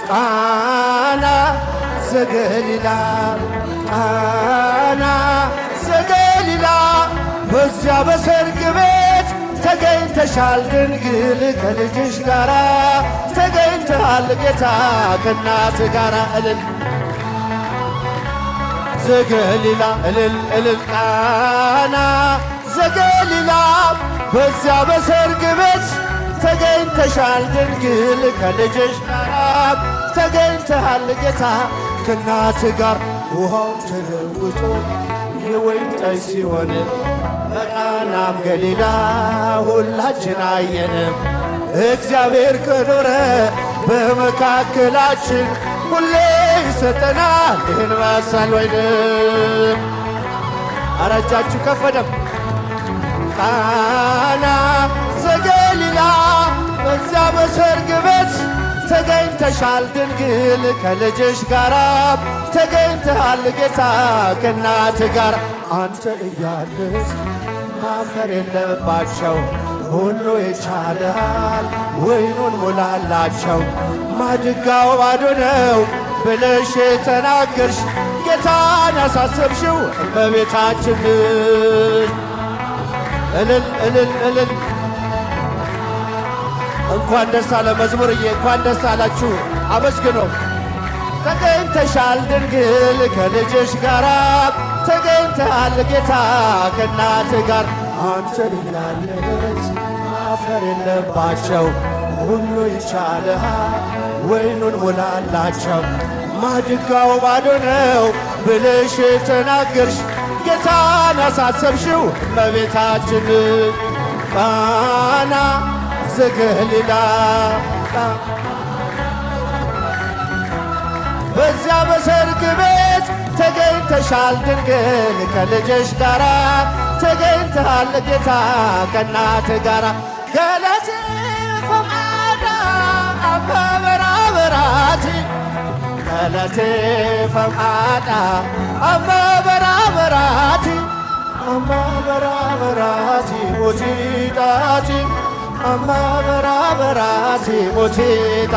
ቃና ዘገሊላ ቃና ዘገሊላ በዚያ በሰርግ ቤት ተገኝተሻል ድንግል ከልጅሽ ጋራ ተገኝተሃል ጌታ ከእናት ጋራ እልል ዘገሊላ እልል እልል ቃና ዘገሊላ በዚያ በሰርግ ቤት ተገኝተሻል ድንግል ከልጅሽ ጋራ ተገኝተሃል ጌታ ከእናት ጋር ውሃው ተለውጦ የወይን ጠጅ ሲሆን በቃናም ገሊላ ሁላችን አየንም። እግዚአብሔር ከኖረ በመካከላችን ሁሌ ይሰጠናል ይህን መሰል ወይን። ኧረ እጃችሁ ከፈደም ቃና ዘገሊላ በዚያ በሰርግ ቤት ተገኝተሻል ድንግል ከልጅሽ ጋራ ተገኝተሃል ጌታ ከእናት ጋር አንተ እያለህ ማፈር የለባቸው ሁሉ ይቻላል ወይኑን ሙላላቸው ማድጋው ባዶ ነው ብለሽ የተናገርሽ ጌታን ያሳሰብሽው እመቤታችን እልል እልል እልል እንኳን ደስ አለ መዝሙርዬ እንኳን ደስ አላችሁ አመስግኖ ተገኝተሻል ድንግል ከልጅሽ ጋራ ተገኝተሃል ጌታ ከእናት ጋር አንተ እያለች ማፈር የለባቸው ሁሉ ይቻልሃል ወይኑን ሙላላቸው ማድጋው ባዶ ነው ብለሽ የተናገርሽ ጌታን ያሳሰብሽው እመቤታችን ቃና ዘገሊላ በዚያ በሰርግ ቤት ተገኝተሻል ድንግል ከልጅሽ ጋራ ተገኝተሃል ጌታ ከእናት ጋራ ገለቴ ፈማዳ አበበራበራቲ ገለቴ ፈማዳ አበበራበራቲ አበበራበራቲ ሞቲጣቲ አበበራበራቲ ሞቲጣ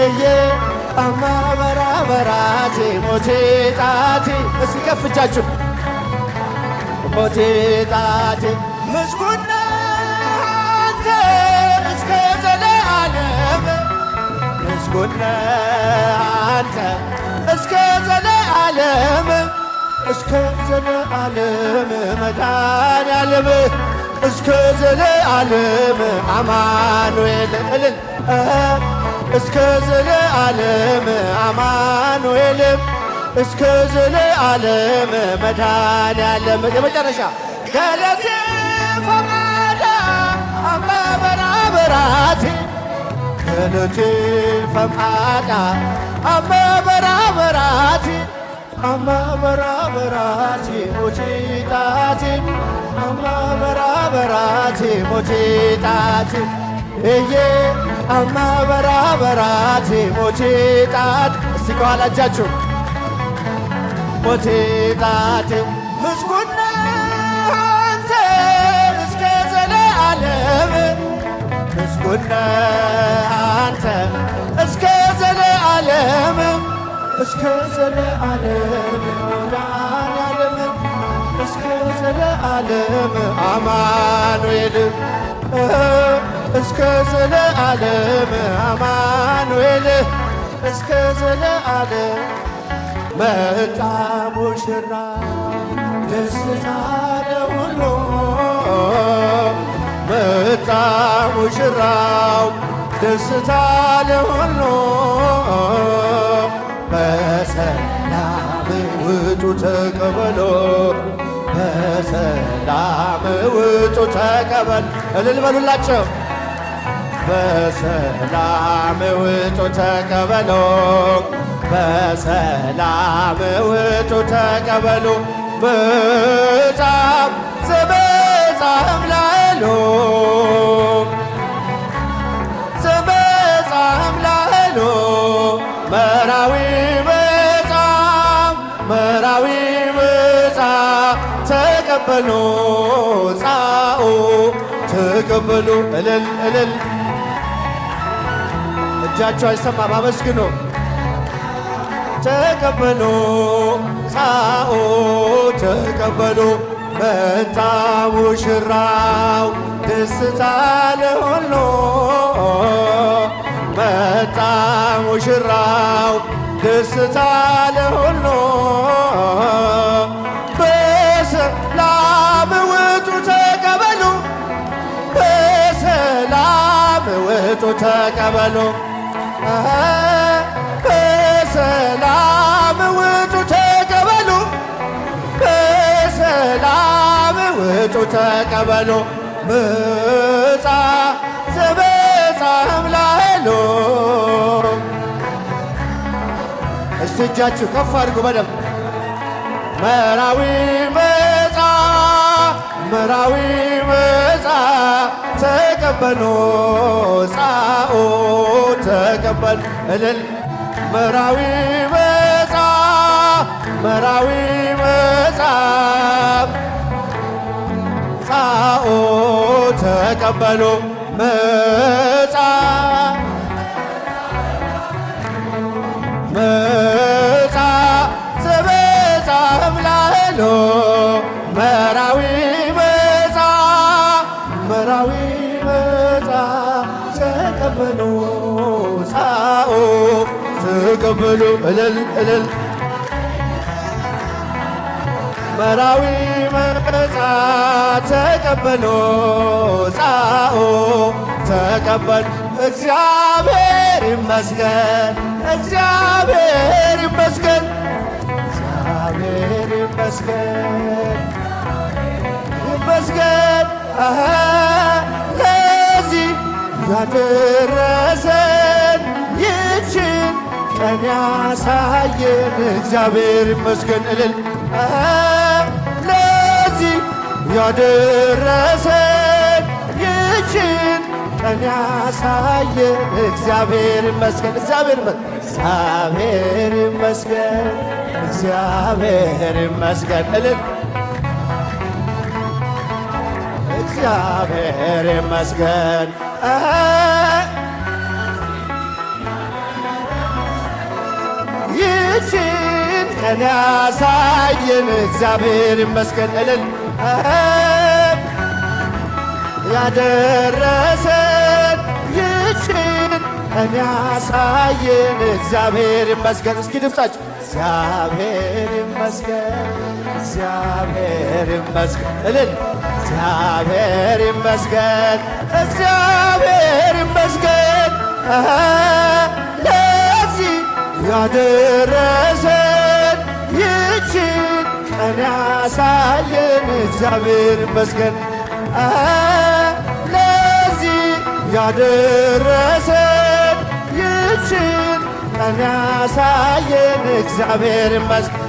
እየ አበበራበራቲ ሞቲጣቲ እስኪ ከፍ እጃችሁ ሞቲጣቲ ምስጉን አንተ እስከ ዘለዓለም ምስጉን አንተ እስከ ዘለዓለም እስከ ዘለዓለም መድኃኔዓለም እስከ ዘለዓለም አማኑኤል እልል እስከ ዘለዓለም አማኑኤል እስከ ዘለዓለም መድኃኔዓለም የመጨረሻ ገለቴ ፈማዳ አበበራበራቲ ገለቴ ፈማዳ አበበራበራቲ አበበራበራቲ ሞቲጣቲ አበበራበራቲ ሞቲጣቲ እየ አበበራበራቲ ሞቲጣቲ እስቲ ከኋላ እጃችሁ ሞቲጣቲ ምስጉን አንተ እስከ ዘለዓለም ምስጉን አንተ እስከ ዘለዓለም እስከ ዘለዓለም መድኃኔዓለም እስከ ዘለዓለም አማኑኤል እስከ ዘለዓለም አማኑኤል እስከ ዘለዓለም መጣ ሙሽራ ደስታ ለሁሉ መጣ ሙሽራው ደስታ ለሁሉ በሰላም ውጡ ተቀበሎ በሰላም ውጡ ተቀበል እልል በሉላቸው በሰላም ውጡ ተቀበሎ በሰላም ውጡ ተቀበሉ በጻም ዘበጻም ላሉ ዘበጻም ላሉ መራዊ በጻም መራዊ በጻም ተቀበሉ ጻኡ ተቀበሉ እልል እልል እጃቸው አይሰማም። አመስግኑ። ተቀበሉ ጻኦ ተቀበሉ መጣ ሙሽራው ደስታ ለሁሉ መጣ ሙሽራው ደስታ ለሁሉ በሰላም ውጡ ተቀበሉ በሰላም ውጡ ተቀበሉ በሰላም ውጡ ተቀበሉ በሰላም ውጡ ተቀበሉ መጻ ዘበጻም ላሄሎ እስቲ እጃችሁ ከፍ አድርጉ በደንብ መራዊ መጻ መራዊ መጻ ተቀበሉ ጻኦ ተቀበሉ እልል መራዊ መጻ መራዊ መጻ ጻኦ ተቀበሉ መጻ መጻ ዘበጻ እምላሄሎ መራዊ መጻ መራዊ መጻ ተቀበሉ ጻኦ ተቀበሉ እልል እልል መራዊ መጻ ተቀበሉ ጻኦ ተቀበሉ እግዚአብሔር ይመስገን እግዚአብሔር ይመስገን እግዚአብሔር ይመስገን ይመስገን ለዚህ ያደረሰን ይችን ቀን ያሳየን እግዚአብሔር ይመስገን እልል ለዚህ ያደረሰን ይችን ቀን ያሳየን እግዚአብሔር ይመስገን እግዚአብሔር ይመስገን እግዚአብሔር ይመስገን እልል እግዚአብሔር ይመስገን ይችን ቀን ያሳየን እግዚአብሔር ይመስገን እልል ያደረሰን ይችን ቀን ያሳየን እግዚአብሔር ይመስገን እስኪ ድምፃችሁ እግዚአብሔር ይመስገን እግዚአብሔር ይመስገን እልል እግዚአብሔር ይመስገን እግዚአብሔር ይመስገን ለዚህ ያደረሰን ይችን ቀን ያሳየን እግዚአብሔር ይመስገን ለዚህ ያደረሰን ይችን ቀን ያሳየን እግዚአብሔር ይመስገን